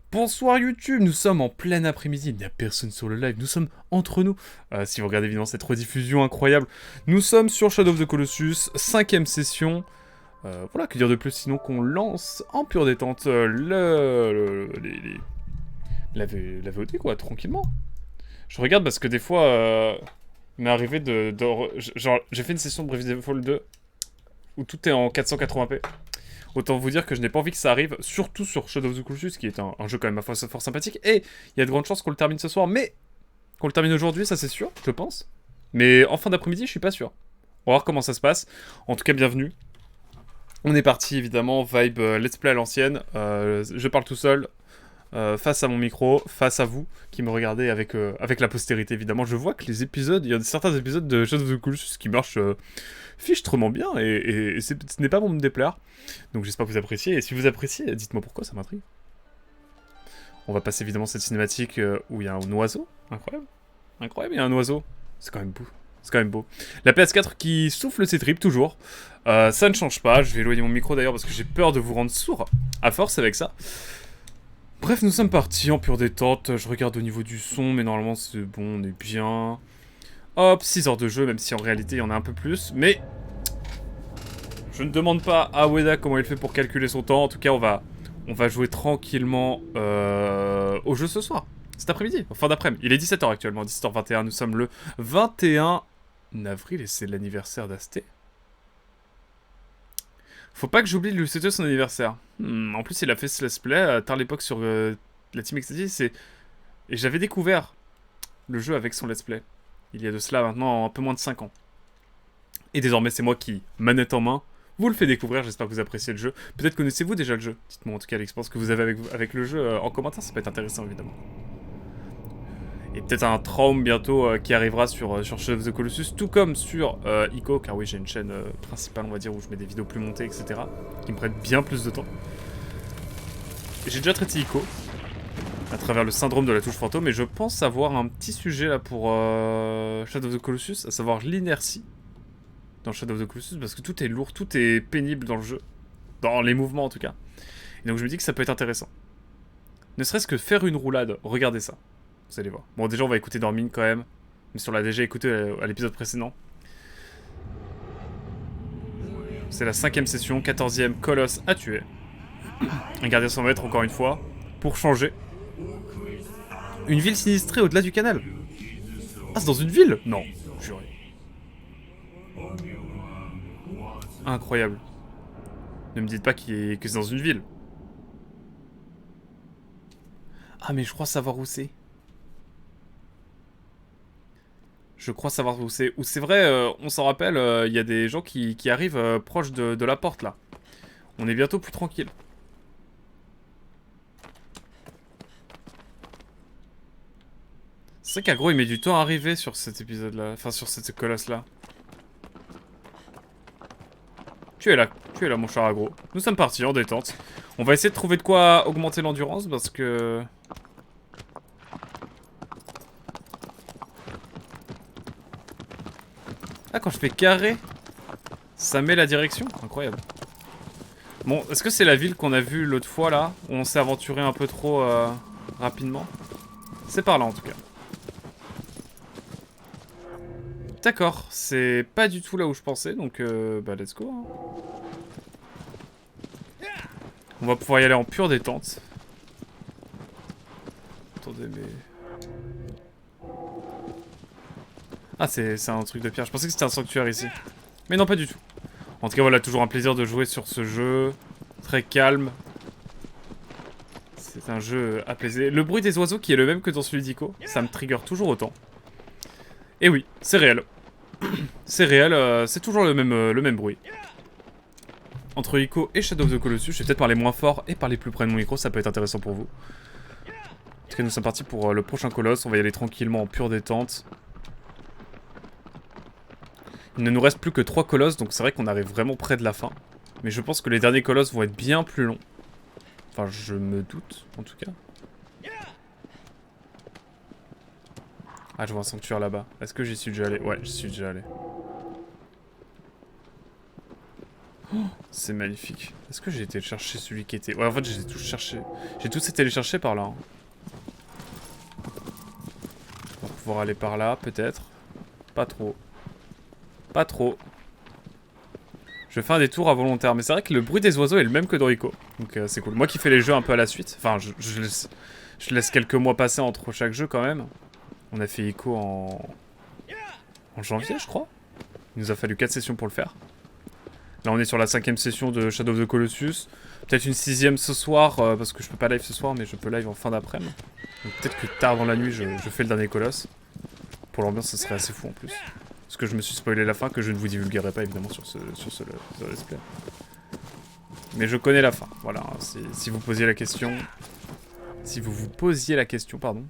Bonsoir YouTube, nous sommes en plein après-midi, il n'y a personne sur le live, nous sommes entre nous. Si vous regardez évidemment cette rediffusion incroyable, nous sommes sur Shadow of the Colossus, 5ème session. Voilà, que dire de plus sinon qu'on lance en pure détente la VOD quoi, tranquillement. Je regarde parce que des fois, il m'est arrivé genre, j'ai fait une session de Bravely Default 2 où tout est en 480p. Autant vous dire que je n'ai pas envie que ça arrive, surtout sur Shadow of the Colossus, qui est un jeu quand même à fort sympathique. Et il y a de grandes chances qu'on le termine ce soir, mais qu'on le termine aujourd'hui, ça c'est sûr, je pense. Mais en fin d'après-midi, je suis pas sûr. On va voir comment ça se passe. En tout cas, bienvenue. On est parti évidemment, vibe let's play à l'ancienne. Je parle tout seul, face à mon micro, face à vous, qui me regardez avec la postérité évidemment. Je vois que les épisodes, il y a certains épisodes de Shadow of the Colossus qui marchent fichtrement bien, et ce n'est pas pour me déplaire. Donc j'espère que vous appréciez, et si vous appréciez, dites-moi pourquoi, ça m'intrigue. On va passer évidemment cette cinématique où il y a un oiseau, incroyable. Incroyable, il y a un oiseau. C'est quand même beau. C'est quand même beau. La PS4 qui souffle ses tripes, toujours. Ça ne change pas, je vais éloigner mon micro d'ailleurs parce que j'ai peur de vous rendre sourd à force avec ça. Bref, nous sommes partis en pure détente, je regarde au niveau du son, mais normalement c'est bon, on est bien. Hop, 6 heures de jeu, même si en réalité il y en a un peu plus, mais... Je ne demande pas à Ueda comment il fait pour calculer son temps, en tout cas on va jouer tranquillement au jeu ce soir. Cet après-midi, en fin d'après-midi. Il est 17h actuellement, 17h21, nous sommes le 21 avril et c'est l'anniversaire d'Asté. Faut pas que j'oublie de lui souhaiter son anniversaire. En plus, il a fait ce let's play tard l'époque sur la Team Ecstasy, et j'avais découvert le jeu avec son let's play. Il y a de cela maintenant un peu moins de 5 ans. Et désormais, c'est moi qui, manette en main, vous le fais découvrir. J'espère que vous appréciez le jeu. Peut-être connaissez-vous déjà le jeu. Dites-moi en tout cas l'expérience que vous avez avec le jeu en commentaire, ça peut être intéressant évidemment. Et peut-être un traum bientôt qui arrivera sur Shadow of the Colossus, tout comme sur Ico, car oui, j'ai une chaîne principale, on va dire, où je mets des vidéos plus montées, etc. qui me prennent bien plus de temps. J'ai déjà traité Ico à travers le syndrome de la touche fantôme, et je pense avoir un petit sujet là pour Shadow of the Colossus, à savoir l'inertie dans Shadow of the Colossus, parce que tout est lourd, tout est pénible dans le jeu. Dans les mouvements en tout cas. Et donc je me dis que ça peut être intéressant. Ne serait-ce que faire une roulade, regardez ça. Vous allez voir. Bon, déjà on va écouter Dormine quand même. Mais on l'a déjà écouté à l'épisode précédent. C'est la 5ème session, 14ème colosse à tuer. Un gardien sans maître encore une fois. Pour changer. Une ville sinistrée au-delà du canal. Ah, c'est dans une ville? Non, juré. Incroyable. Ne me dites pas que c'est dans une ville. Ah, mais je crois savoir où c'est. Je crois savoir où c'est. Où c'est vrai, on s'en rappelle, il y a des gens qui arrivent proche de la porte là. On est bientôt plus tranquille. C'est vrai qu'Agro il met du temps à arriver sur cet épisode là. Enfin, sur cette colosse là. Tu es là mon cher Agro. Nous sommes partis en détente. On va essayer de trouver de quoi augmenter l'endurance parce que... Ah, quand je fais carré, ça met la direction. Incroyable. Bon, est-ce que c'est la ville qu'on a vue l'autre fois là, où on s'est aventuré un peu trop rapidement? C'est par là en tout cas. D'accord, c'est pas du tout là où je pensais, donc bah let's go. Hein. On va pouvoir y aller en pure détente. Attendez, mais... Ah, c'est un truc de pierre. Je pensais que c'était un sanctuaire ici. Mais non, pas du tout. En tout cas, voilà, toujours un plaisir de jouer sur ce jeu. Très calme. C'est un jeu apaisé. Le bruit des oiseaux qui est le même que dans celui d'Ico, ça me trigger toujours autant. Et oui, c'est réel. C'est réel, c'est toujours le même bruit. Entre Ico et Shadow of the Colossus, je vais peut-être parler moins fort et parler plus près de mon micro, ça peut être intéressant pour vous. En tout cas, nous sommes partis pour le prochain colosse, on va y aller tranquillement en pure détente. Il ne nous reste plus que 3 colosses, donc c'est vrai qu'on arrive vraiment près de la fin. Mais je pense que les derniers colosses vont être bien plus longs. Enfin, je me doute, en tout cas. Ah, je vois un sanctuaire là-bas. Est-ce que j'y suis déjà allé? Ouais, j'y suis déjà allé. C'est magnifique. Est-ce que j'ai été le chercher celui qui était... Ouais, en fait, j'ai tous cherché. J'ai tous été les chercher par là. Hein. On va pouvoir aller par là, peut-être. Pas trop. Pas trop. Je fais un détour involontaire. Mais c'est vrai que le bruit des oiseaux est le même que d'Orico. Donc c'est cool. Moi qui fais les jeux un peu à la suite. Enfin, je laisse quelques mois passer entre chaque jeu quand même. On a fait Ico en janvier, je crois. Il nous a fallu 4 sessions pour le faire. Là, on est sur la 5ème session de Shadow of the Colossus. Peut-être une 6ème ce soir, parce que je peux pas live ce soir, mais je peux live en fin d'après-midi. Donc peut-être que tard dans la nuit, je fais le dernier colosse. Pour l'ambiance, ce serait assez fou en plus. Parce que je me suis spoilé la fin, que je ne vous divulguerai pas évidemment sur ce let's play. Mais je connais la fin, voilà. Si vous posiez la question... Si vous vous posiez la question, pardon.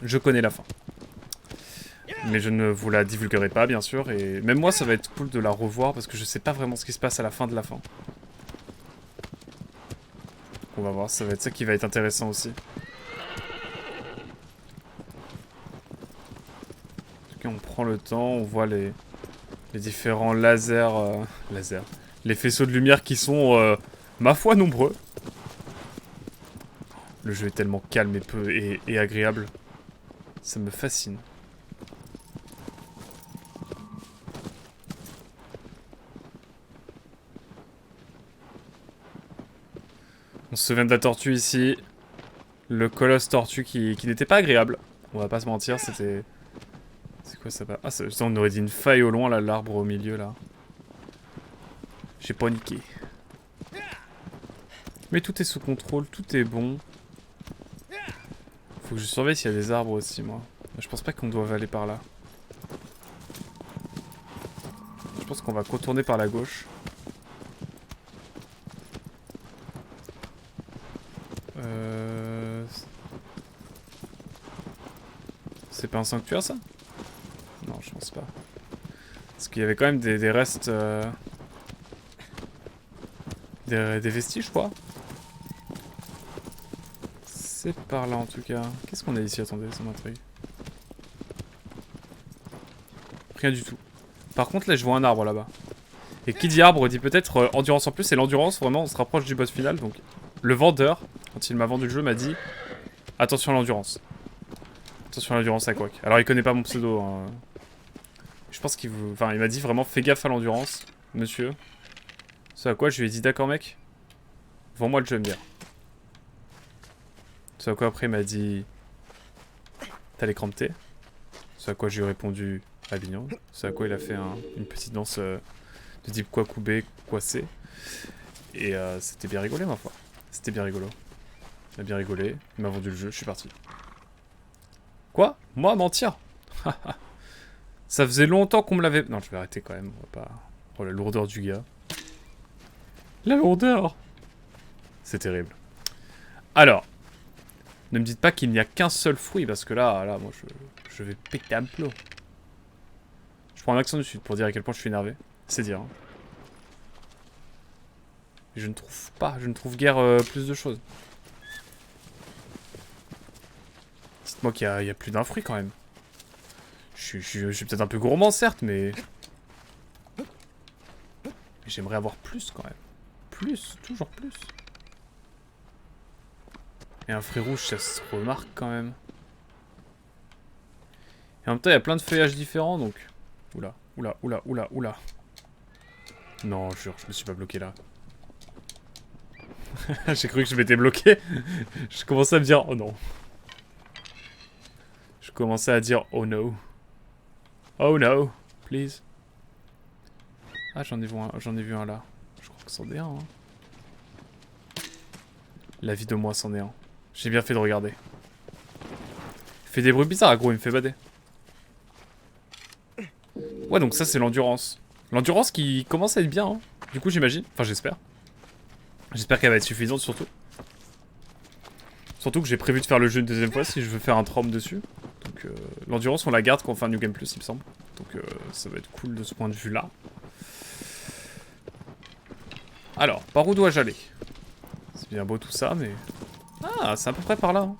Je connais la fin. Mais je ne vous la divulguerai pas, bien sûr. Et même moi, ça va être cool de la revoir parce que je sais pas vraiment ce qui se passe à la fin de la fin. On va voir, ça va être ça qui va être intéressant aussi. En tout cas, on prend le temps, on voit les différents lasers... Les faisceaux de lumière qui sont, ma foi, nombreux. Le jeu est tellement calme et agréable. Ça me fascine. On se souvient de la tortue ici. Le colosse tortue qui n'était pas agréable. On va pas se mentir, c'était... C'est quoi ça? Ah, ça, on aurait dit une faille au loin, là, l'arbre au milieu, là. J'ai paniqué. Mais tout est sous contrôle, tout est bon. Faut que je surveille s'il y a des arbres aussi, moi. Je pense pas qu'on doive aller par là. Je pense qu'on va contourner par la gauche. C'est pas un sanctuaire, ça? Non, je pense pas. Parce qu'il y avait quand même des restes... Des vestiges, je crois. C'est par là, en tout cas. Qu'est-ce qu'on a ici? Attendez, ça m'intrigue. Rien du tout. Par contre, là, je vois un arbre, là-bas. Et qui dit arbre dit peut-être endurance en plus. Et l'endurance, vraiment, on se rapproche du boss final. Donc, le vendeur, quand il m'a vendu le jeu, m'a dit... Attention à l'endurance. Attention à l'endurance à Quack. Alors, il connaît pas mon pseudo. Hein. Je pense qu'il vous... Enfin, il m'a dit vraiment, fais gaffe à l'endurance, monsieur. Ce à quoi je lui ai dit, d'accord, mec. Vends-moi le jeu, MDR. Ce à quoi après, il m'a dit... T'as l'écran de thé. Ce à quoi je lui ai répondu... Avignon. Ce à quoi il a fait une petite danse de type Kwakubé, Kwasé. Et c'était bien rigolé, ma foi. C'était bien rigolo. Il a bien rigolé. Il m'a vendu le jeu, je suis parti. Quoi? Moi, mentir? Ça faisait longtemps qu'on me l'avait... Non, je vais arrêter quand même. On va pas... Oh, la lourdeur du gars. La lourdeur! C'est terrible. Alors. Ne me dites pas qu'il n'y a qu'un seul fruit, parce que là, moi, je vais péter un plot. Je prends un accent du sud pour dire à quel point je suis énervé. C'est dire. Hein. Et je ne trouve pas, je ne trouve guère plus de choses. Dites-moi qu'il y a plus d'un fruit quand même. Je suis peut-être un peu gourmand, certes, mais j'aimerais avoir plus quand même. Plus, toujours plus. Et un fruit rouge, ça se remarque quand même. Et en même temps, il y a plein de feuillages différents, donc... Oula, oula, oula, oula, oula. Non, jure, je me suis pas bloqué là. J'ai cru que je m'étais bloqué. Je commençais à me dire, oh non. Je commençais à dire, oh no. Oh no, please. Ah, j'en ai vu un là. Je crois que c'en est un. Hein. La vie de moi, c'en est un. J'ai bien fait de regarder. Il fait des bruits bizarres, gros, il me fait bader. Ouais, donc ça, c'est l'endurance. L'endurance qui commence à être bien, hein. Du coup, j'imagine. Enfin, j'espère. J'espère qu'elle va être suffisante, surtout. Surtout que j'ai prévu de faire le jeu une deuxième fois si je veux faire un traum dessus. Donc, l'endurance, on la garde quand on fait un New Game Plus, il me semble. Donc, ça va être cool de ce point de vue-là. Alors, par où dois-je aller? C'est bien beau tout ça, mais... Ah, c'est à peu près par là. Hein.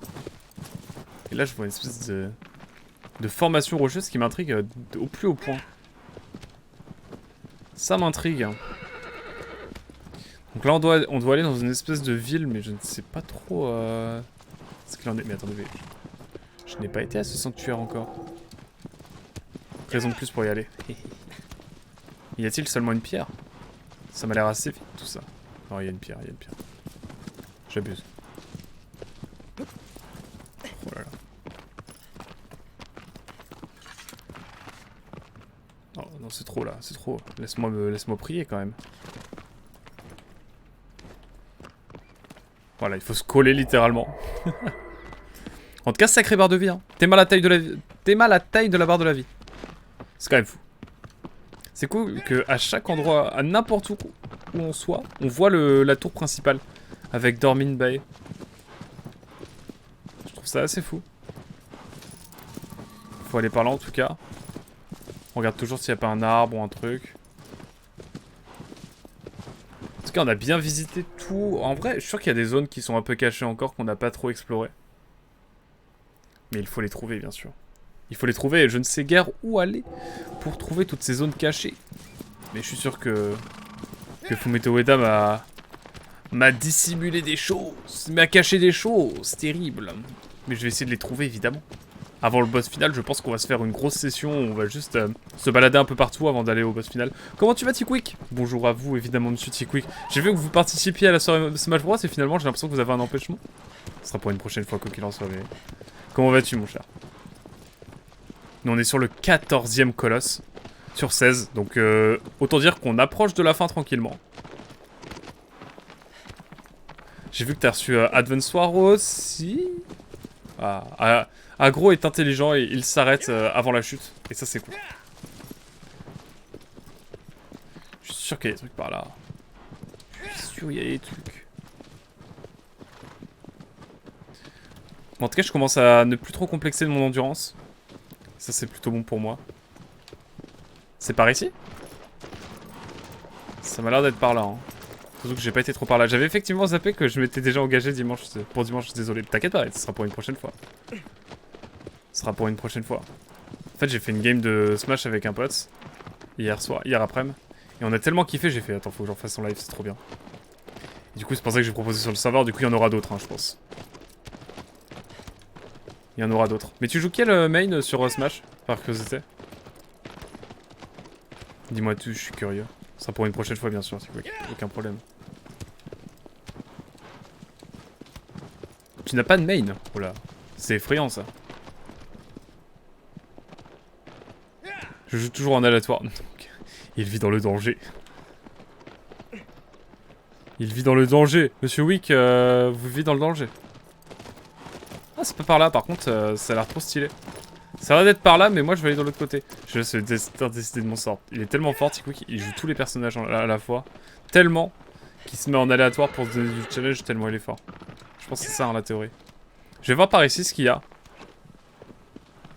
Et là, je vois une espèce de formation rocheuse qui m'intrigue au plus haut point. Ça m'intrigue. Donc là, on doit aller dans une espèce de ville, mais je ne sais pas trop ce qu'il en est. Mais attendez, je n'ai pas été à ce sanctuaire encore. Raison de plus pour y aller. Y a-t-il seulement une pierre? Ça m'a l'air assez vite tout ça. Non, il y a une pierre, il y a une pierre. J'abuse. Oh là là. Oh non, c'est trop là, c'est trop. Laisse-moi prier quand même. Voilà, il faut se coller littéralement. En tout cas, sacrée barre de vie. Hein. T'es mal à la taille de la vie. T'es mal à la taille de la barre de la vie. C'est quand même fou. C'est cool qu'à chaque endroit, à n'importe où on soit, on voit la tour principale avec Dormin Bay. Je trouve ça assez fou. Faut aller par là en tout cas. On regarde toujours s'il n'y a pas un arbre ou un truc. En tout cas, on a bien visité tout. En vrai, je suis sûr qu'il y a des zones qui sont un peu cachées encore, qu'on n'a pas trop explorées. Mais il faut les trouver, bien sûr. Il faut les trouver et je ne sais guère où aller pour trouver toutes ces zones cachées. Mais je suis sûr que Fumito Ueda m'a dissimulé des choses, m'a caché des choses terribles. Mais je vais essayer de les trouver, évidemment. Avant le boss final, je pense qu'on va se faire une grosse session. On va juste se balader un peu partout avant d'aller au boss final. Comment tu vas, Tikwick? Bonjour à vous, évidemment, monsieur Tikwick. J'ai vu que vous participiez à la soirée Smash Bros. Et finalement, j'ai l'impression que vous avez un empêchement. Ce sera pour une prochaine fois, quoi qu'il en soit. Mais... Comment vas-tu, mon cher? Nous, on est sur le 14e colosse. Sur 16. Donc, autant dire qu'on approche de la fin tranquillement. J'ai vu que t'as reçu Advance War aussi. Ah, Agro est intelligent et il s'arrête avant la chute. Et ça, c'est cool. Je suis sûr qu'il y a des trucs par là. Je suis sûr qu'il y a des trucs. Bon, en tout cas, je commence à ne plus trop complexer de mon endurance. Ça, c'est plutôt bon pour moi. C'est par ici? Ça m'a l'air d'être par là. Hein. Surtout que j'ai pas été trop par là. J'avais effectivement zappé que je m'étais déjà engagé dimanche. Pour dimanche, désolé. T'inquiète pas, ce sera pour une prochaine fois. Ce sera pour une prochaine fois. En fait, j'ai fait une game de Smash avec un pote. Hier après-midi. Et on a tellement kiffé, j'ai fait, attends, faut que j'en fasse en live, c'est trop bien. Et du coup, c'est pour ça que j'ai proposé sur le serveur. Du coup, il y en aura d'autres, hein, je pense. Il y en aura d'autres. Mais tu joues quel main sur Smash, par curiosité? Dis-moi tout, je suis curieux. Ce sera pour une prochaine fois, bien sûr, aucun problème. Tu n'as pas de main? Oh là, c'est effrayant ça. Je joue toujours en aléatoire. Il vit dans le danger. Il vit dans le danger. Monsieur Wick, vous vivez dans le danger. Ah, c'est pas par là, par contre, ça a l'air trop stylé. Ça a l'air d'être par là, mais moi je vais aller de l'autre côté. Je laisse le destin décider de mon sort. Il est tellement fort, Tikwick, il joue tous les personnages à la fois. Tellement qu'il se met en aléatoire pour se donner du challenge, tellement il est fort. Je pense que c'est ça, hein, la théorie. Je vais voir par ici ce qu'il y a.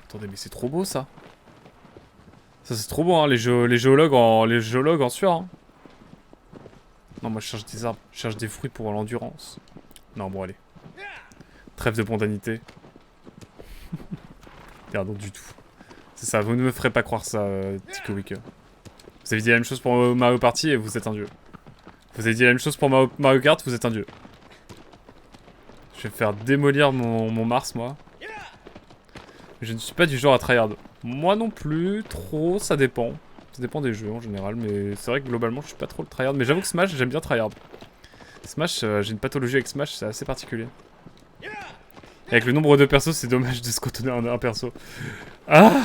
Attendez, mais c'est trop beau ça. Ça c'est trop beau, hein, les géologues en sueur. Hein. Non, moi je cherche des arbres, je cherche des fruits pour l'endurance. Non, bon, allez. Trêve de bondanité. Regardons du tout. C'est ça, vous ne me ferez pas croire ça, Tikwick. Vous avez dit la même chose pour Mario Party et vous êtes un dieu. Vous avez dit la même chose pour Mario Kart, vous êtes un dieu. Je vais faire démolir mon Mars, moi. Je ne suis pas du genre à tryhard. Moi non plus, trop, ça dépend. Ça dépend des jeux en général, mais c'est vrai que globalement je suis pas trop le tryhard. Mais j'avoue que Smash, j'aime bien tryhard. Smash, j'ai une pathologie avec Smash, c'est assez particulier. Et avec le nombre de persos, c'est dommage de se cantonner en un perso. Ah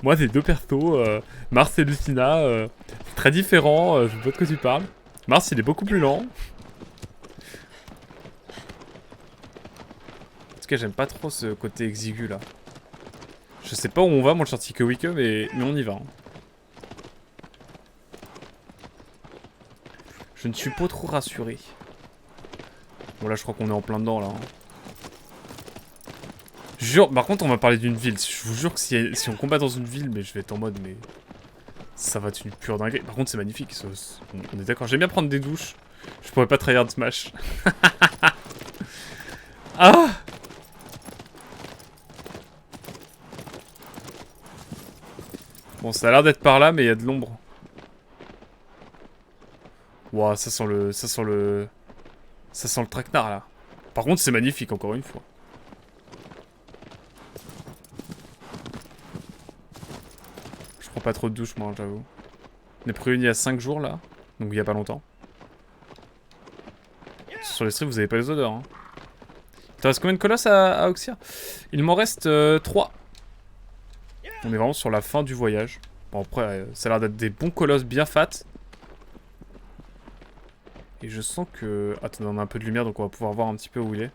moi, des deux persos, Mars et Lucina, très différents, je vois de quoi tu parles. Mars, il est beaucoup plus lent. En tout cas, j'aime pas trop ce côté exigu là. Je sais pas où on va, mon cher Tikwick, mais on y va. Hein. Je ne suis pas trop rassuré. Bon, là, je crois qu'on est en plein dedans là. Hein. Jure, par contre, on va parler d'une ville. Je vous jure que si on combat dans une ville, mais je vais être en mode, mais ça va être une pure dinguerie. Par contre, c'est magnifique. On est d'accord. J'aime bien prendre des douches. Je pourrais pas tryhard Smash. Ah! Bon, ça a l'air d'être par là, mais il y a de l'ombre. Ouah, ça sent le... Ça sent le... Ça sent le traquenard, là. Par contre, c'est magnifique, encore une fois. Je prends pas trop de douche, moi, j'avoue. On est préunis il y a 5 jours, là. Donc, il y a pas longtemps. Sur les streams, vous avez pas les odeurs, hein. Il te reste combien de colosses à Oxia? Il m'en reste 3. On est vraiment sur la fin du voyage. Bon, après, ça a l'air d'être des bons colosses bien fat. Et je sens que... Attends, on a un peu de lumière, donc on va pouvoir voir un petit peu où il est.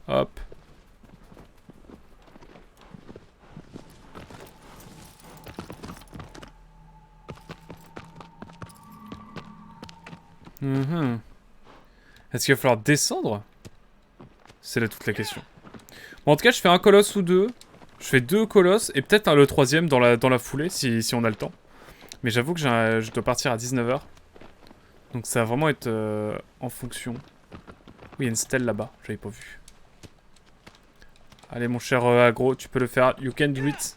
Hop. Est-ce qu'il va falloir descendre? C'est là toute la question. Bon, en tout cas, je fais un colosse ou deux. Je fais 2 colosses et peut-être le 3ème dans la foulée, si on a le temps. Mais j'avoue que je dois partir à 19 h. Donc ça va vraiment être en fonction. Oui, il y a une stèle là-bas, j'avais pas vu. Allez, mon cher Agro, tu peux le faire. You can do it.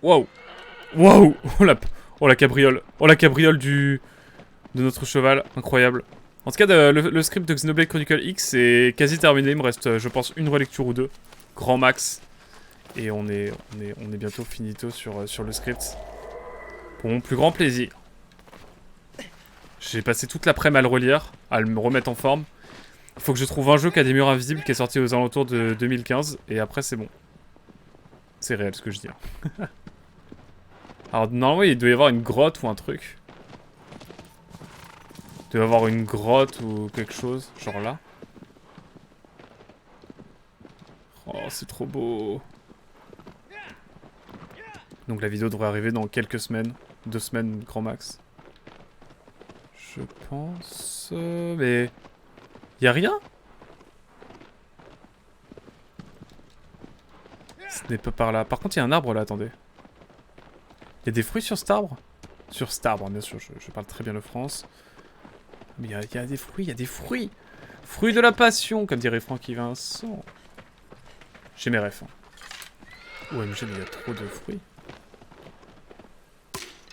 Wow. Wow. Oh la cabriole. Oh la cabriole de notre cheval. Incroyable. En tout cas, le script de Xenoblade Chronicle X est quasi terminé. Il me reste, je pense, une relecture ou deux. Grand max. Et on est bientôt finito sur le script. Pour mon plus grand plaisir. J'ai passé toute l'après-midi à le relire, à me remettre en forme. Il faut que je trouve un jeu qui a des murs invisibles qui est sorti aux alentours de 2015. Et après, c'est bon. C'est réel ce que je dis. Alors, normalement, il doit y avoir une grotte ou un truc. Il doit y avoir une grotte ou quelque chose, genre là. Oh, c'est trop beau. Donc la vidéo devrait arriver dans quelques semaines. 2 semaines, grand max. Je pense... mais... Y'a rien? Ce n'est pas par là. Par contre, il y a un arbre là, attendez. Il y a des fruits sur cet arbre? Sur cet arbre, bien sûr, je parle très bien le France. Mais il y a des fruits, il y a des fruits. Fruits de la passion, comme dirait Francky Vincent. J'ai mes refs. Hein. OMG, mais il y a trop de fruits.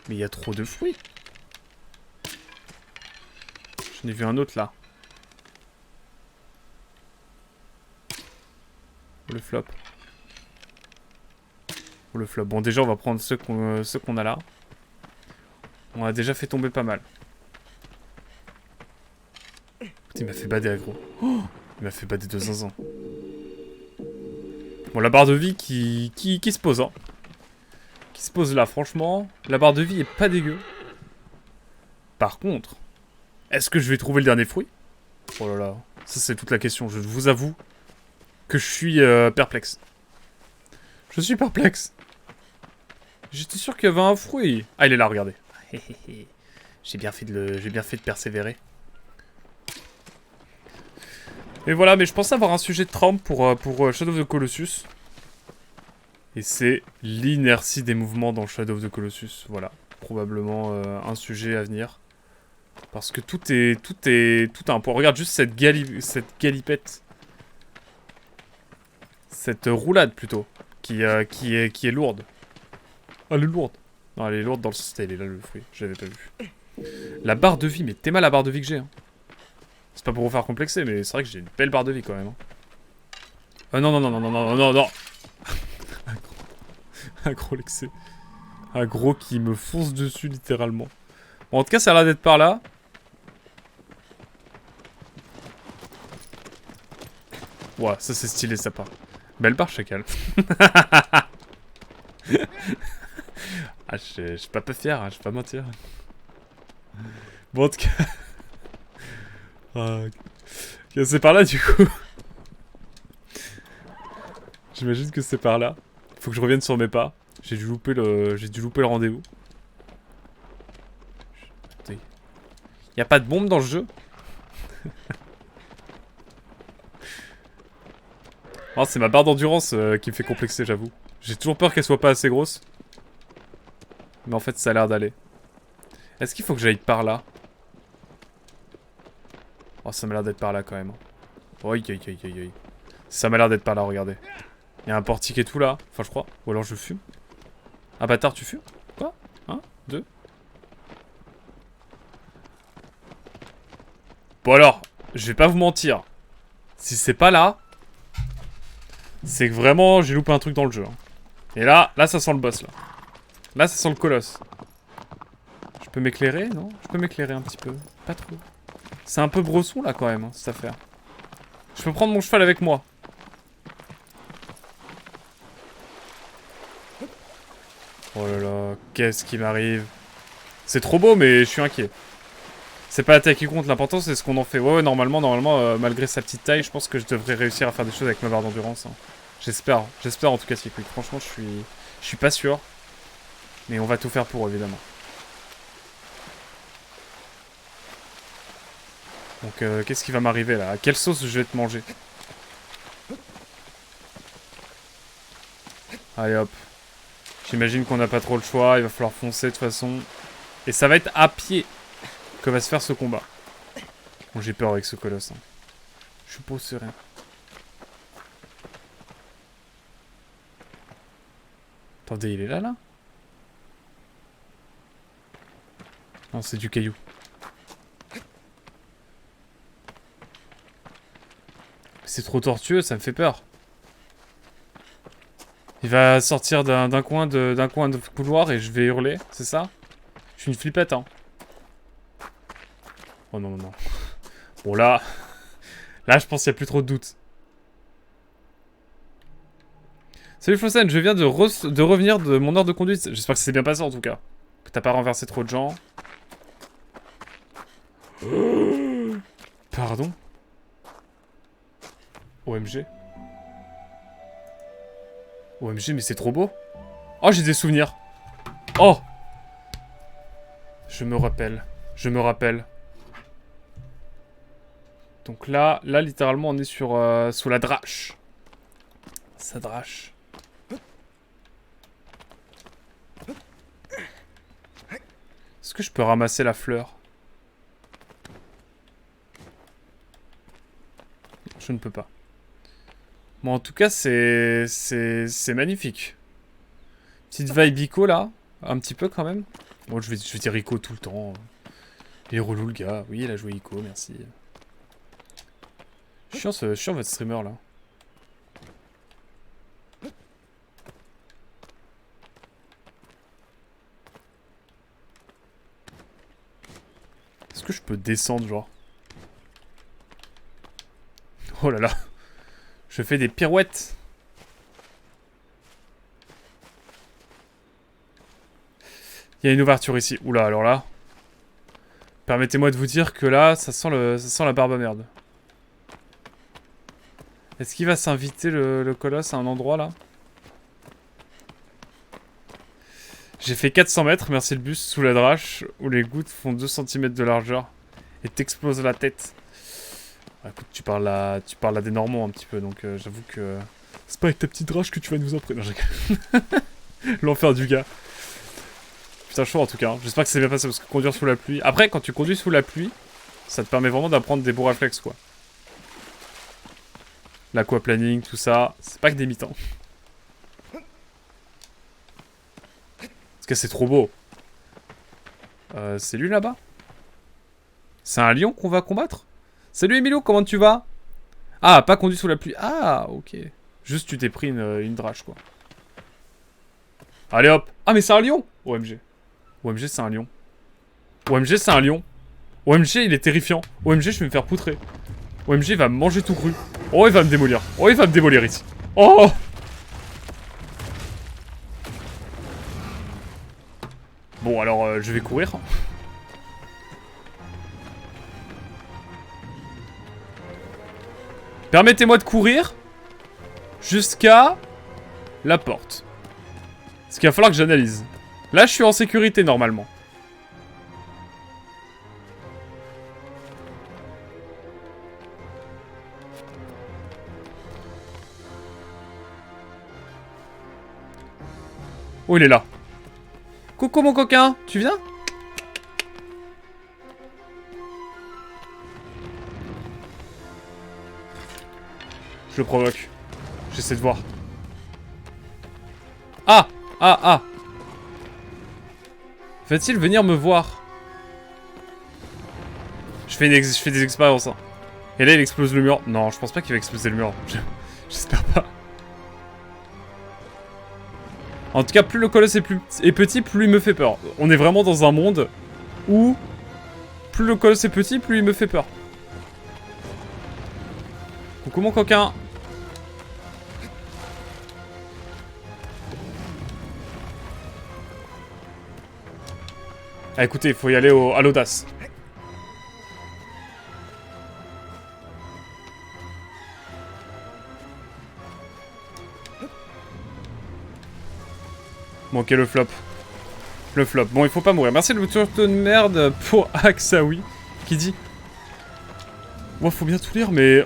Mais il y a trop de fruits. J'en ai vu un autre là. Oh, le flop. Oh, le flop. Bon, déjà, on va prendre ceux qu'on a là. On a déjà fait tomber pas mal. Putain, il m'a fait bader aggro. Oh, il m'a fait bader de zinzin. Bon, la barre de vie qui se pose, hein. Qui se pose là, franchement. La barre de vie est pas dégueu. Par contre, est-ce que je vais trouver le dernier fruit? Oh là là, ça c'est toute la question. Je vous avoue que je suis perplexe. Je suis perplexe. J'étais sûr qu'il y avait un fruit. Ah, il est là, regardez. J'ai bien fait de persévérer. Et voilà, mais je pensais avoir un sujet de trempe pour Shadow of the Colossus. Et c'est l'inertie des mouvements dans Shadow of the Colossus. Voilà, probablement un sujet à venir. Parce que tout a un point. Regarde juste cette galipette. Cette roulade plutôt. Qui est lourde. Ah, elle est lourde. Non, elle est lourde dans le sens. Elle est là le fruit. Je l'avais pas vu. La barre de vie, mais t'es mal la barre de vie que j'ai. Hein. C'est pas pour vous faire complexer, mais c'est vrai que j'ai une belle barre de vie quand même. Hein. Ah non, non, non, non, non, non, non, non. Un gros l'excès. Un gros qui me fonce dessus littéralement. Bon, en tout cas, ça a l'air d'être par là. Ouais, ça c'est stylé ça part. Belle barre, chacal. Ah, je suis pas fier, hein, je vais pas mentir. Bon, en tout cas... Ok, c'est par là du coup. J'imagine que c'est par là. Faut que je revienne sur mes pas. J'ai dû louper le rendez-vous. Y a pas de bombe dans le jeu? Oh, c'est ma barre d'endurance qui me fait complexer, j'avoue. J'ai toujours peur qu'elle soit pas assez grosse. Mais en fait, ça a l'air d'aller. Est-ce qu'il faut que j'aille par là? Oh, ça m'a l'air d'être par là quand même. Oi, oi, oi, oi, oi. Ça m'a l'air d'être par là, regardez. Il y a un portique et tout là. Enfin, je crois. Ou alors je fume. Ah bâtard, tu fumes? Quoi? 1, 2. Bon alors, je vais pas vous mentir. Si c'est pas là, c'est que vraiment j'ai loupé un truc dans le jeu. Hein. Et là ça sent le boss là. Là ça sent le colosse. Je peux m'éclairer, non? Je peux m'éclairer un petit peu. Pas trop. C'est un peu bresson là quand même, hein, cette affaire. Je peux prendre mon cheval avec moi. Oh là là, qu'est-ce qui m'arrive? C'est trop beau mais je suis inquiet. C'est pas l'attaque qui compte, l'important c'est ce qu'on en fait. Ouais, normalement, malgré sa petite taille, je pense que je devrais réussir à faire des choses avec ma barre d'endurance. Hein. J'espère en tout cas, si franchement, je suis pas sûr. Mais on va tout faire pour, évidemment. Donc, qu'est-ce qui va m'arriver là? À quelle sauce je vais te manger? Allez hop. J'imagine qu'on n'a pas trop le choix, il va falloir foncer de toute façon. Et ça va être à pied que va se faire ce combat. Bon, j'ai peur avec ce colosse. Hein. Je suis pas serein. Attendez, il est là? Non, c'est du caillou. C'est trop tortueux, ça me fait peur. Il va sortir d'un coin de couloir et je vais hurler, c'est ça? Je suis une flippette, hein. Oh non, non, non. Bon, là... Là, je pense qu'il n'y a plus trop de doute. Salut Flossen, je viens de revenir de mon heure de conduite. J'espère que c'est bien passé, en tout cas. Que t'as pas renversé trop de gens. Pardon? OMG. OMG, mais c'est trop beau. Oh, j'ai des souvenirs. Oh! Je me rappelle. Je me rappelle. Donc là, littéralement, on est sur sous la drache. Ça drache. Est-ce que je peux ramasser la fleur? Je ne peux pas. Bon, en tout cas, c'est magnifique. Petite vibe Ico, là. Un petit peu, quand même. Bon, je vais dire Ico tout le temps. Il est relou, le gars. Oui, il a joué Ico, merci. Chiant, votre streamer, là. Est-ce que je peux descendre, genre? Oh là là. Je fais des pirouettes. Il y a une ouverture ici. Oula, alors là. Permettez-moi de vous dire que là, ça sent la barbe à merde. Est-ce qu'il va s'inviter le colosse à un endroit là? J'ai fait 400 mètres, merci le bus, sous la drache, où les gouttes font 2 cm de largeur et t'explosent la tête. Ah, écoute, tu parles là des Normands un petit peu, donc j'avoue que... C'est pas avec ta petite drache que tu vas nous apprendre. L'enfer du gars. Putain, chaud en tout cas. Hein. J'espère que c'est bien passé parce que conduire sous la pluie... Après, quand tu conduis sous la pluie, ça te permet vraiment d'apprendre des beaux réflexes, quoi. L'aquaplaning, tout ça, c'est pas que des mi-temps. Parce que c'est trop beau. C'est lui là-bas? C'est un lion qu'on va combattre? Salut Emilio, comment tu vas? Ah, pas conduit sous la pluie. Ah, ok. Juste tu t'es pris une drache, quoi. Allez hop. Ah, mais c'est un lion! OMG. OMG, c'est un lion. OMG, c'est un lion. OMG, il est terrifiant. OMG, je vais me faire poutrer. OMG, il va me manger tout cru. Oh, il va me démolir. Oh, il va me démolir ici. Oh! Bon, alors, je vais courir. Permettez-moi de courir jusqu'à la porte. Ce qu'il va falloir que j'analyse. Là, je suis en sécurité, normalement. Oh, il est là. Coucou, mon coquin. Tu viens? Je le provoque. J'essaie de voir. Ah! Ah! Ah! Va-t-il venir me voir? Je fais des expériences, hein. Et là, il explose le mur. Non, je pense pas qu'il va exploser le mur. J'espère pas. En tout cas, plus le colosse est petit, plus il me fait peur. On est vraiment dans un monde où plus le colosse est petit, plus il me fait peur. Coucou mon coquin. Ah, écoutez, il faut y aller à l'audace. Bon, ok, le flop. Le flop. Bon, il faut pas mourir. Merci le tuto de merde pour Aksawi qui dit... Moi, faut bien tout lire, mais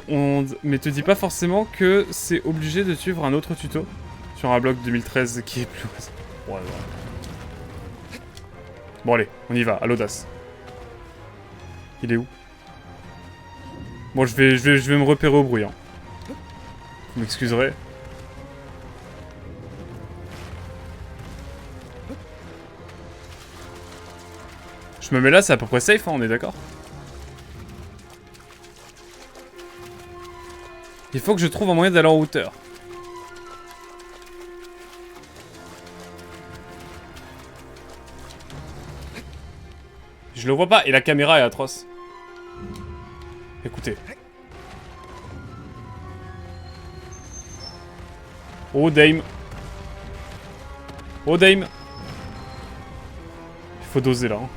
te dit pas forcément que c'est obligé de suivre un autre tuto sur un blog 2013 qui est plus... Ouais, ouais. Bon, allez, on y va, à l'audace. Il est où? Bon, je vais me repérer au bruit, hein. Vous m'excuserez. Je me mets là, c'est à peu près safe, hein, on est d'accord? Il faut que je trouve un moyen d'aller en hauteur. Je le vois pas, et la caméra est atroce. Écoutez. Oh, Dame. Oh, Dame. Il faut doser, là, hein.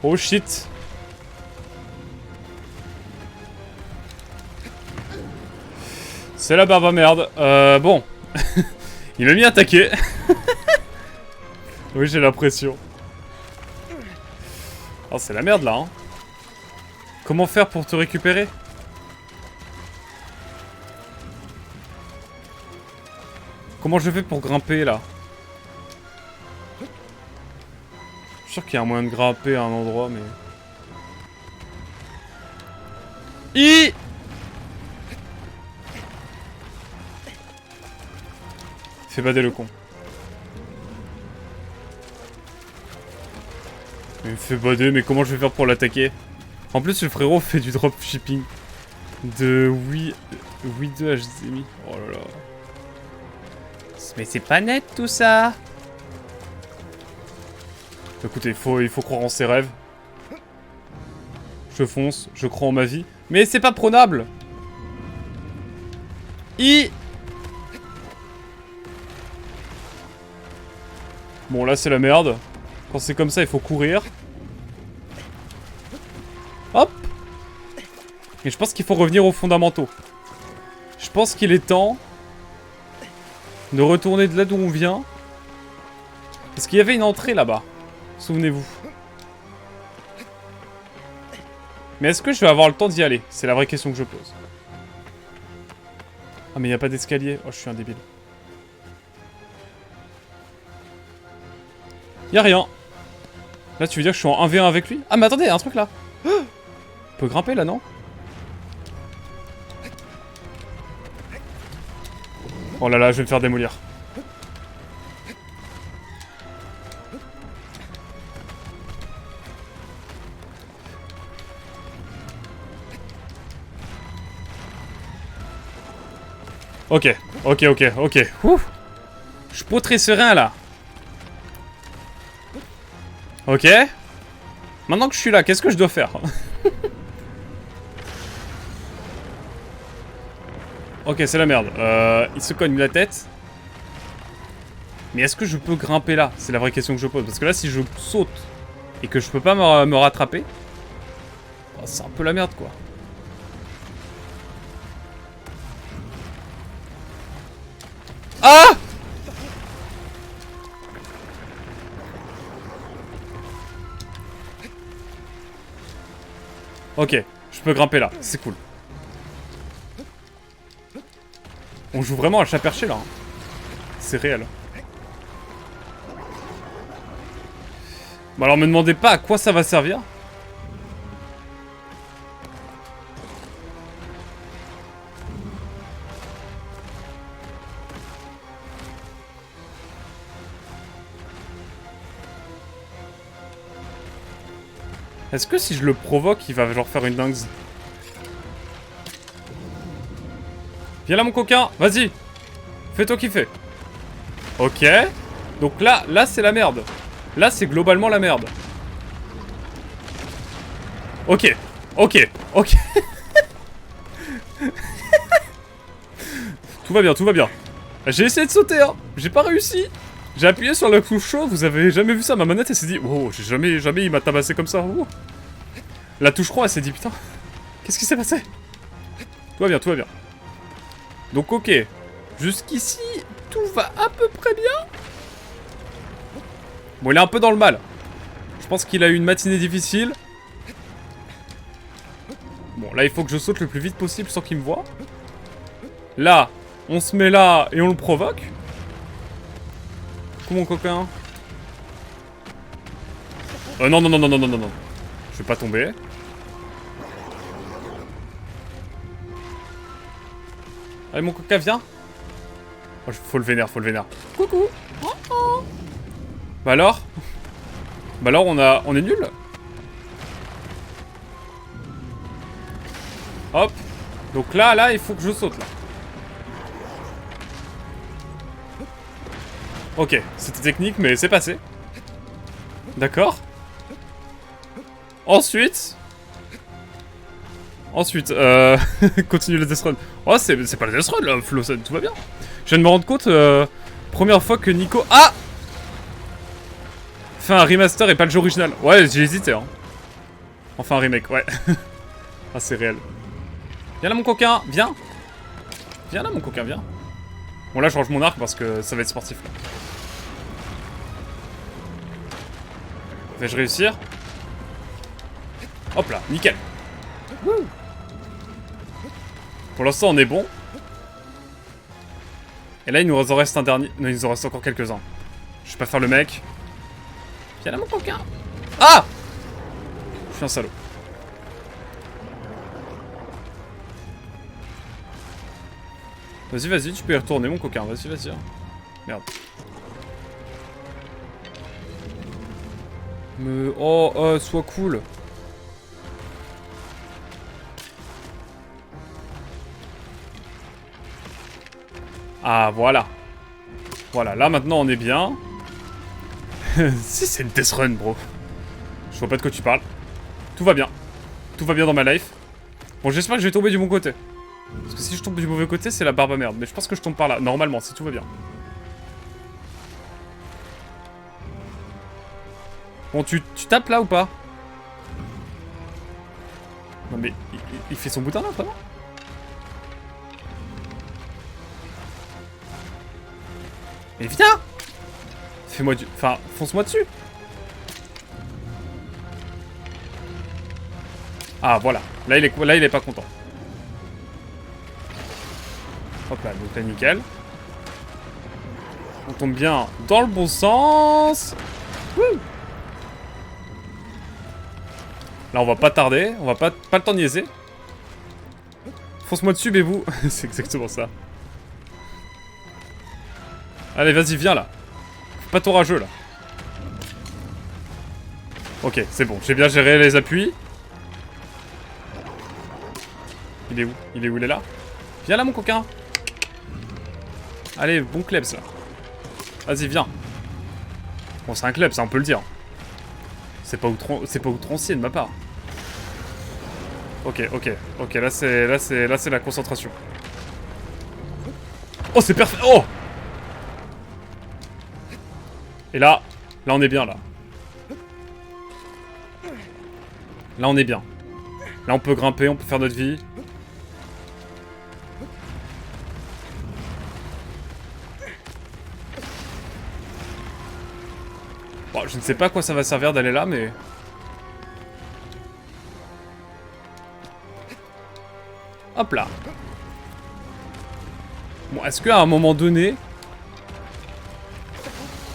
Oh shit. C'est la barbe à merde. Bon. Il m'a mis attaqué. Oui, j'ai l'impression. Oh, c'est la merde là, hein. Comment faire pour te récupérer? Comment je fais pour grimper là? Je suis sûr qu'il y a un moyen de grimper à un endroit, mais... Fais bader le con. Il me fait bader, mais comment je vais faire pour l'attaquer? En plus, le frérot fait du dropshipping. De oui 2 HDMI. Oh là là. Mais c'est pas net tout ça. Écoutez, il faut croire en ses rêves. Je fonce, je crois en ma vie. Mais c'est pas prenable. Bon, là, c'est la merde. Quand c'est comme ça, il faut courir. Hop. Et je pense qu'il faut revenir aux fondamentaux. Je pense qu'il est temps de retourner de là d'où on vient. Parce qu'il y avait une entrée là-bas. Souvenez-vous. Mais est-ce que je vais avoir le temps d'y aller? C'est la vraie question que je pose. Ah, mais il n'y a pas d'escalier. Oh, je suis un débile. Y'a rien. Là, tu veux dire que je suis en 1v1 avec lui? Ah, mais attendez, un truc là. On peut grimper là, non? Oh là là, je vais me faire démolir. Ok, ok. Ouf. Je suis pas très serein là. Ok. Maintenant que je suis là, qu'est-ce que je dois faire? Ok, c'est la merde. Il se cogne la tête. Mais est-ce que je peux grimper là? C'est la vraie question que je pose. Parce que là, si je saute et que je peux pas me rattraper, oh, c'est un peu la merde, quoi. Ah! Ok, je peux grimper là, c'est cool. On joue vraiment à chat perché là. Hein. C'est réel. Bon alors me demandez pas à quoi ça va servir. Est-ce que si je le provoque, il va genre faire une dingue? Viens là mon coquin, vas-y. Fais-toi kiffer. Ok. Donc là c'est la merde. Là c'est globalement la merde. Ok. Ok. Ok. Tout va bien, tout va bien. J'ai essayé de sauter, hein. J'ai pas réussi. J'ai appuyé sur la touche chaud, vous avez jamais vu ça, ma manette elle s'est dit, wow, j'ai jamais il m'a tabassé comme ça. Wow. La touche croix elle s'est dit, putain, qu'est-ce qui s'est passé? Tout va bien, tout va bien. Donc ok, jusqu'ici, tout va à peu près bien. Bon, il est un peu dans le mal. Je pense qu'il a eu une matinée difficile. Bon, là il faut que je saute le plus vite possible sans qu'il me voie. Là, on se met là et on le provoque. Mon coquin. Non, non, non, non, non, non, non, non. Je vais pas tomber. Allez, mon coquin, viens. Oh, faut le vénère, faut le vénère. Coucou. Oh, oh. Bah alors? Bah alors, on est nul. Hop. Donc là, il faut que je saute, là. Ok, c'était technique, mais c'est passé. D'accord. Ensuite, continue le death run. Oh, c'est pas le death run, là, Flo, tout va bien. Je viens de me rendre compte, première fois que Nico... Ah! Fait un remaster et pas le jeu original. Ouais, j'ai hésité, hein. Enfin, un remake, ouais. Ah, c'est réel. Viens là, mon coquin, viens. Viens là, mon coquin, viens. Bon, là, je range mon arc parce que ça va être sportif, là. Vais-je réussir? Hop là, nickel. Wouh. Pour l'instant, on est bon. Et là, il nous en reste un dernier. Non, il nous en reste encore quelques-uns. Je vais pas faire le mec. Viens là, mon coquin. Ah! Je suis un salaud. Vas-y, vas-y, tu peux y retourner, mon coquin. Vas-y, vas-y. Merde. Oh, sois cool. Ah, voilà. Voilà, là maintenant on est bien. Si, c'est une death run, bro. Je vois pas de quoi tu parles. Tout va bien. Tout va bien dans ma life. Bon, j'espère que je vais tomber du bon côté. Parce que si je tombe du mauvais côté, c'est la barbe à merde. Mais je pense que je tombe par là, normalement, si tout va bien. Bon, tu tapes là ou pas? Non mais, il fait son boutin là, vraiment? Mais viens! Fais-moi du... Enfin, fonce-moi dessus! Ah, voilà. Là, il est pas content. Hop là, donc là, nickel. On tombe bien dans le bon sens. Wouh! Là, on va pas tarder. On va pas le temps de niaiser. Fonce-moi dessus, bébou. C'est exactement ça. Allez, vas-y, viens là. Fais pas ton rageux là. Ok, c'est bon. J'ai bien géré les appuis. Il est où? Il est où? Il est là? Viens là, mon coquin. Allez, bon klebs là. Vas-y, viens. Bon, c'est un klebs, ça on peut le dire. C'est pas outrancier de ma part. Ok, ok, ok, là c'est la concentration. Oh, c'est parfait. Oh! Et là on est bien là. Là on est bien. Là on peut grimper, on peut faire notre vie. Bon, je ne sais pas à quoi ça va servir d'aller là, mais... Hop là. Bon, est-ce qu'à un moment donné...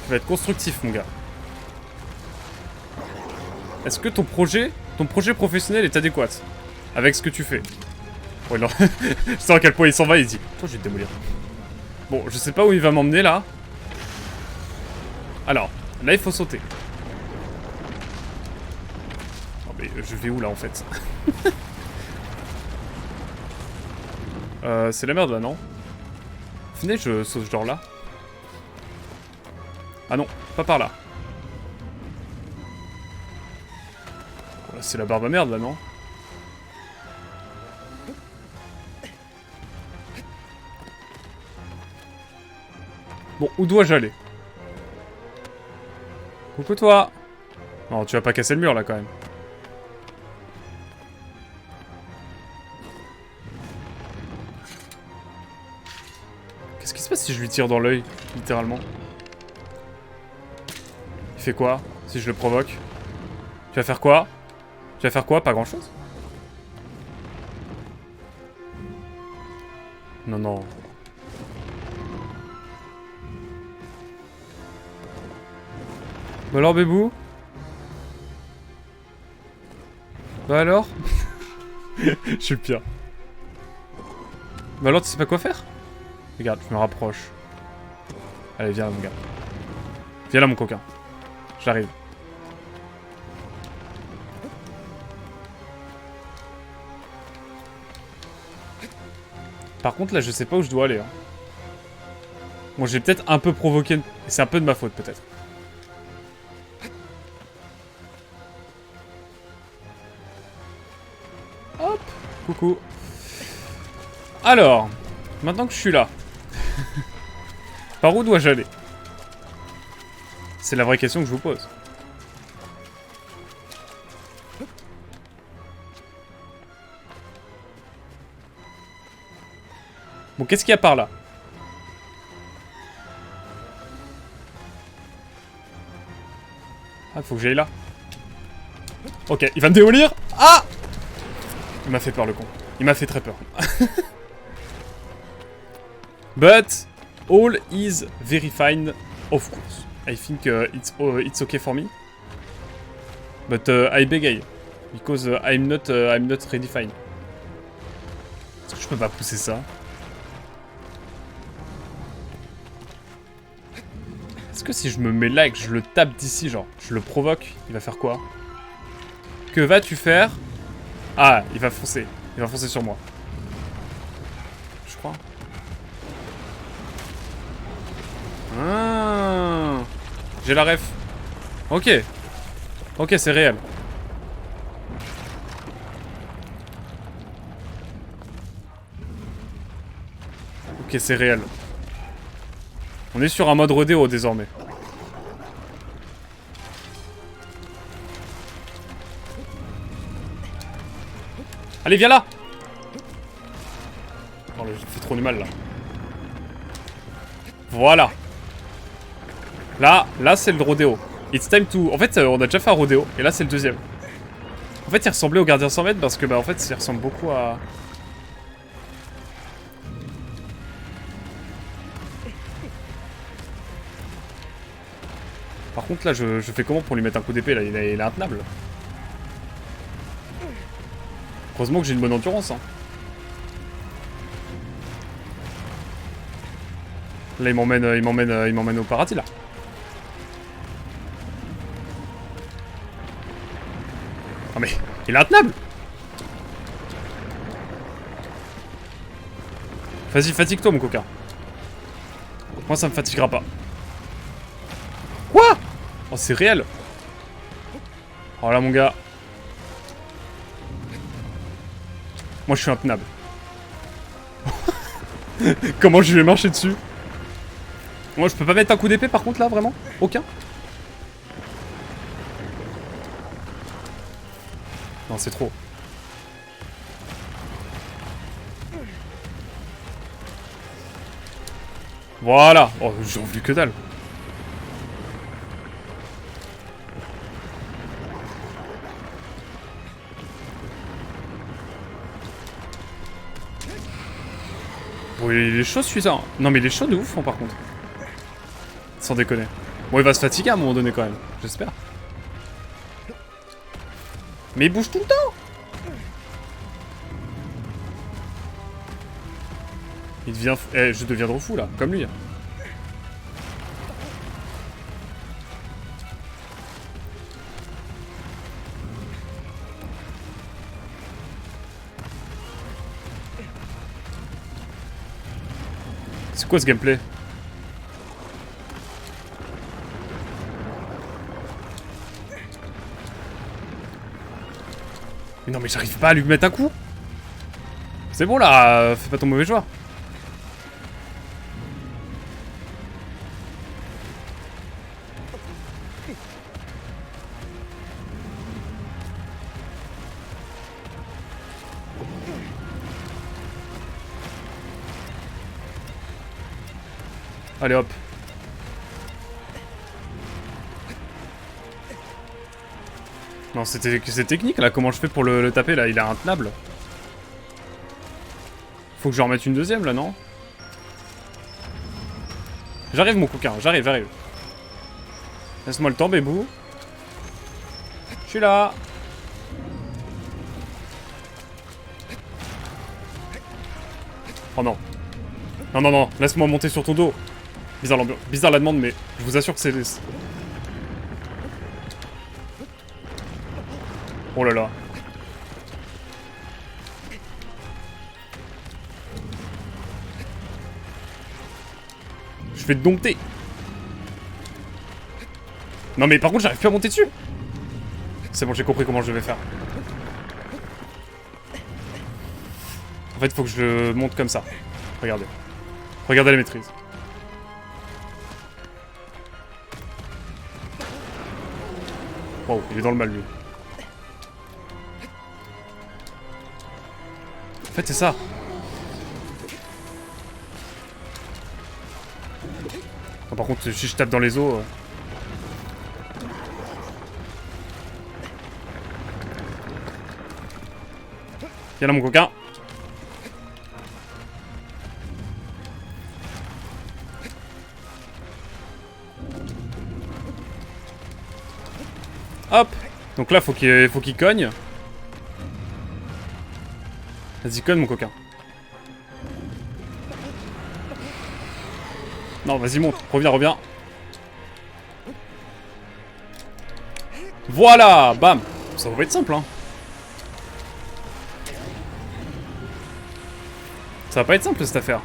Tu vas être constructif, mon gars. Est-ce que ton projet professionnel est adéquat avec ce que tu fais? Oh, non. Je sais à quel point il s'en va, il dit... Toi, je vais te démolir. Bon, je sais pas où il va m'emmener, là. Alors, là, il faut sauter. Oh, je vais où là en fait? C'est la merde là, non? Venez, je saute genre là. Ah non, pas par là. C'est la barbe à merde là, non? Bon, où dois-je aller? Coucou toi! Non, tu vas pas casser le mur là quand même. Qu'est-ce qui se passe si je lui tire dans l'œil, littéralement? Il fait quoi si je le provoque? Tu vas faire quoi? Tu vas faire quoi? Pas grand-chose? Non, non. Bah alors, bébou? Bah alors? Je suis le pire. Bah alors, tu sais pas quoi faire? Regarde, je me rapproche. Allez, viens là, mon gars. Viens là, mon coquin. J'arrive. Par contre, là, je sais pas où je dois aller. Hein. Bon, j'ai peut-être un peu provoqué... C'est un peu de ma faute, peut-être. Hop. Coucou. Alors, maintenant que je suis là, par où dois-je aller? C'est la vraie question que je vous pose. Bon, qu'est-ce qu'il y a par là? Ah, faut que j'aille là. Ok, il va me démolir. Ah! Il m'a fait peur, le con. Il m'a fait très peur. But all is very fine, of course. I think it's okay for me. But I beg because I'm not ready fine. Est-ce que je peux pas pousser ça? Est-ce que si je me mets là et que je le tape d'ici, genre, je le provoque, il va faire quoi? Que vas-tu faire? Ah, il va foncer. Il va foncer sur moi. Je crois. Ah, j'ai la ref. Ok. Ok, c'est réel. Ok, c'est réel. On est sur un mode rodéo désormais. Allez, viens là! Oh, j'ai fait trop du mal là. Voilà. Là c'est le rodéo. It's time to... En fait, on a déjà fait un rodéo, et là c'est le deuxième. En fait, il ressemblait au gardien 100 mètres parce que, bah, en fait, il ressemble beaucoup à... Par contre, là, je fais comment pour lui mettre un coup d'épée, là? Il est intenable. Heureusement que j'ai une bonne endurance, hein. Là, il m'emmène au paradis, là. Ah mais, il est intenable. Vas-y, fatigue-toi, mon coquin. Moi, ça me fatiguera pas. Quoi? Oh, c'est réel. Oh là, mon gars. Moi, je suis intenable. Comment je lui ai marché dessus? Moi, je peux pas mettre un coup d'épée, par contre, là, vraiment? Aucun? Non, c'est trop. Voilà. Oh, j'ai envie que dalle. Bon, il est chaud celui-là. Non, mais il est chaud de ouf, hein, par contre. Sans déconner. Bon, il va se fatiguer à un moment donné, quand même. J'espère. Mais il bouge tout le temps. Il devient... Eh, je deviendrai fou, là. Comme lui. C'est quoi ce gameplay? Mais non mais j'arrive pas à lui mettre un coup. C'est bon là, fais pas ton mauvais joueur. Allez hop. Non, c'est technique là, comment je fais pour le taper là? Il est intenable. Faut que je remette une deuxième là, non? J'arrive mon coquin, j'arrive. Laisse-moi le temps, bébou. Je suis là. Oh non. Non, laisse-moi monter sur ton dos. Bizarre l'ambiance, bizarre la demande, mais je vous assure que c'est... Oh là là. Je vais te dompter. Non mais par contre j'arrive plus à monter dessus. C'est bon, j'ai compris comment je vais faire. En fait faut que je le monte comme ça. Regardez. Regardez la maîtrise. Wow, il est dans le mal lui. En fait c'est ça. Oh, par contre si je tape dans les os... Viens là mon coquin. Hop. Donc là faut qu'il cogne. Vas-y cogne mon coquin. Non vas-y monte, reviens. Voilà. Bam. Ça va être simple hein. Ça va pas être simple cette affaire.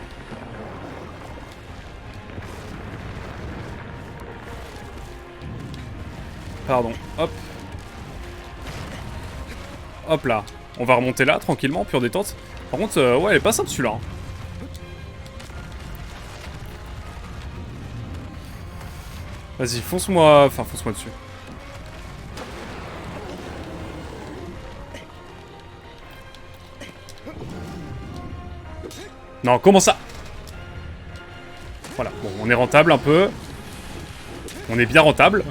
Pardon, hop. Hop là. On va remonter là, tranquillement, pure détente. Par contre, ouais, elle est pas simple celui-là. Hein. Vas-y, fonce-moi... Enfin, fonce-moi dessus. Non, comment ça? Voilà, bon, on est rentable un peu. On est bien rentable.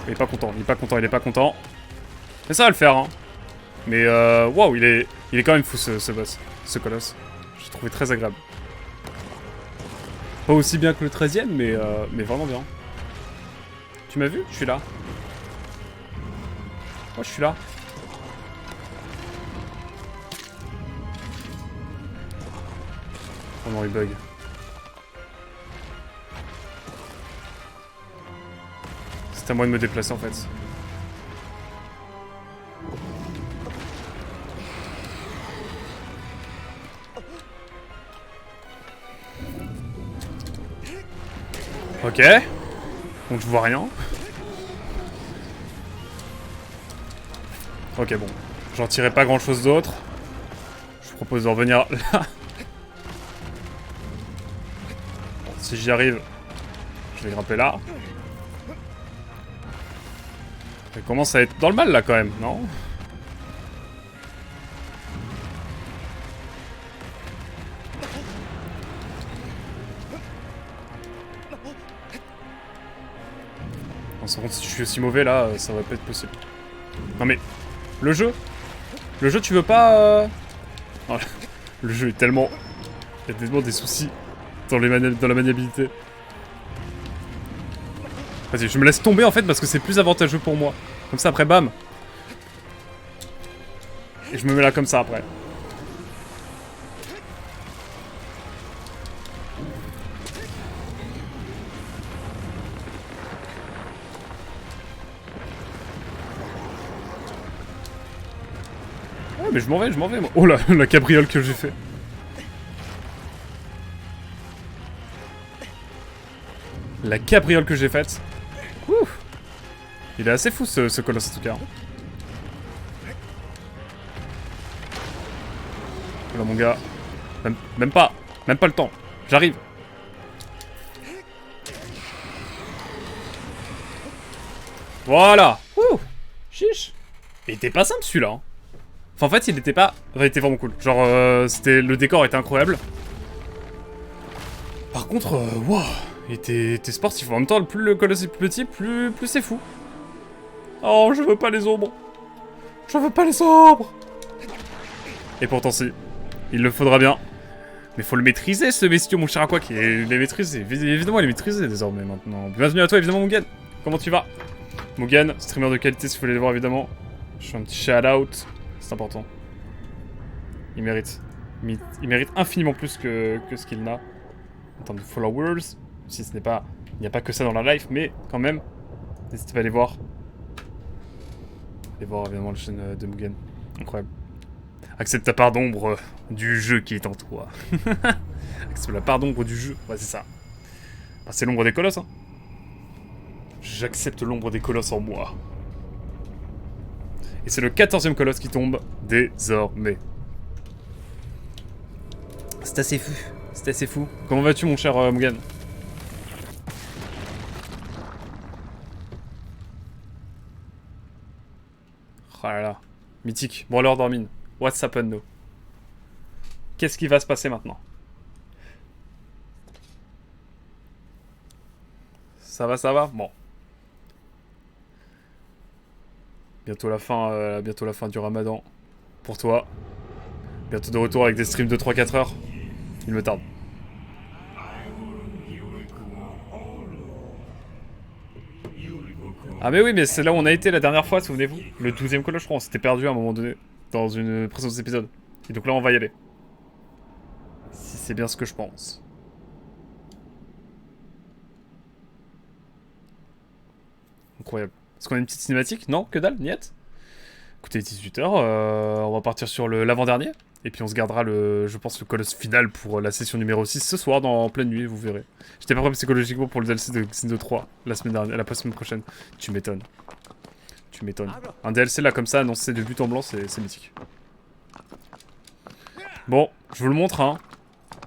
Il est pas content. Mais ça va le faire, hein. Mais waouh, il est quand même fou ce boss, ce colosse. J'ai trouvé très agréable. Pas aussi bien que le 13ème, mais vraiment bien. Tu m'as vu? Je suis là. Oh, je suis là. Oh non, il bug. C'est à moi de me déplacer en fait. Ok. Donc je vois rien. Ok bon. J'en tirais pas grand chose d'autre. Je vous propose de revenir là. Bon, si j'y arrive, je vais grimper là. Ça commence à être dans le mal là quand même, non? Non, sans compte, si je suis aussi mauvais là, ça va pas être possible. Non mais, le jeu, tu veux pas... Oh, le jeu est tellement... Il y a tellement des soucis dans la maniabilité. Vas-y, je me laisse tomber en fait parce que c'est plus avantageux pour moi. Comme ça après, bam. Et je me mets là comme ça après. mais je m'en vais, moi. Oh là, la cabriole que j'ai fait. La cabriole que j'ai faite. Ouh. Il est assez fou ce colosse en tout cas. Voilà mon gars. Même pas le temps. J'arrive. Voilà. Ouh. Chiche. Il était pas simple celui-là. Hein. Enfin en fait il était pas... Enfin, il était vraiment cool. Genre c'était... Le décor était incroyable. Par contre, wow, il était sportif. En même temps, plus le colosse est plus petit, plus c'est fou. Oh, je veux pas les ombres. Je veux pas les ombres. Et pourtant si. Il le faudra bien. Mais faut le maîtriser ce bestiau, mon cher Aquac. Il est maîtrisé. Évidemment, il est maîtrisé désormais maintenant. Bienvenue à toi, évidemment, Mugen. Comment tu vas? Mugen, streamer de qualité si vous voulez le voir, évidemment. Je fais un petit shout-out. C'est important. Il mérite. Il mérite infiniment plus que ce qu'il n'a. En termes de followers. Si ce n'est pas... Il n'y a pas que ça dans la life, mais quand même. N'hésitez pas à aller voir. Allez voir, évidemment, la chaîne de Mugen. Incroyable. Accepte ta part d'ombre du jeu qui est en toi. Accepte la part d'ombre du jeu. Ouais, c'est ça. Bah, c'est l'ombre des colosses, hein. J'accepte l'ombre des colosses en moi. Et c'est le 14e colosse qui tombe désormais. C'est assez fou. C'est assez fou. Comment vas-tu, mon cher Mugen? Oh là là. Mythique. Bon alors, Dormine. What's happened now? Qu'est-ce qui va se passer maintenant? Ça va? Bon. Bientôt la fin du Ramadan. Pour toi. Bientôt de retour avec des streams de 3-4 heures. Il me tarde. Ah mais oui, mais c'est là où on a été la dernière fois, souvenez-vous. Le 12e colosse, je crois, on s'était perdu à un moment donné. Dans une précédente épisode. Et donc là, on va y aller. Si c'est bien ce que je pense. Incroyable. Est-ce qu'on a une petite cinématique? Non? Que dalle? Niet? Écoutez, 18 h, on va partir sur l'avant-dernier. Et puis on se gardera, je pense, le colosse final pour la session numéro 6 ce soir, en pleine nuit, vous verrez. J'étais pas prêt psychologiquement pour le DLC de Xeno 3 la semaine prochaine. Tu m'étonnes. Tu m'étonnes. Un DLC là comme ça, annoncé de but en blanc, c'est mythique. Bon, je vous le montre, hein.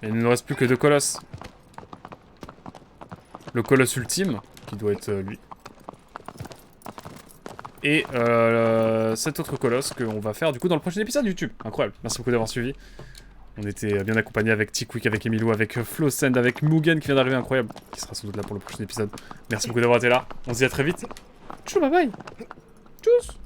Il ne nous reste plus que 2 colosses. Le colosse ultime, qui doit être lui. Et cet autre colosse qu'on va faire du coup dans le prochain épisode YouTube. Incroyable, merci beaucoup d'avoir suivi. On était bien accompagnés avec Tikwick, avec Emilou, avec Flowsend, avec Mugen qui vient d'arriver, incroyable. Qui sera sans doute là pour le prochain épisode. Merci beaucoup d'avoir été là. On se dit à très vite. Tchou, bye bye. Tchuss.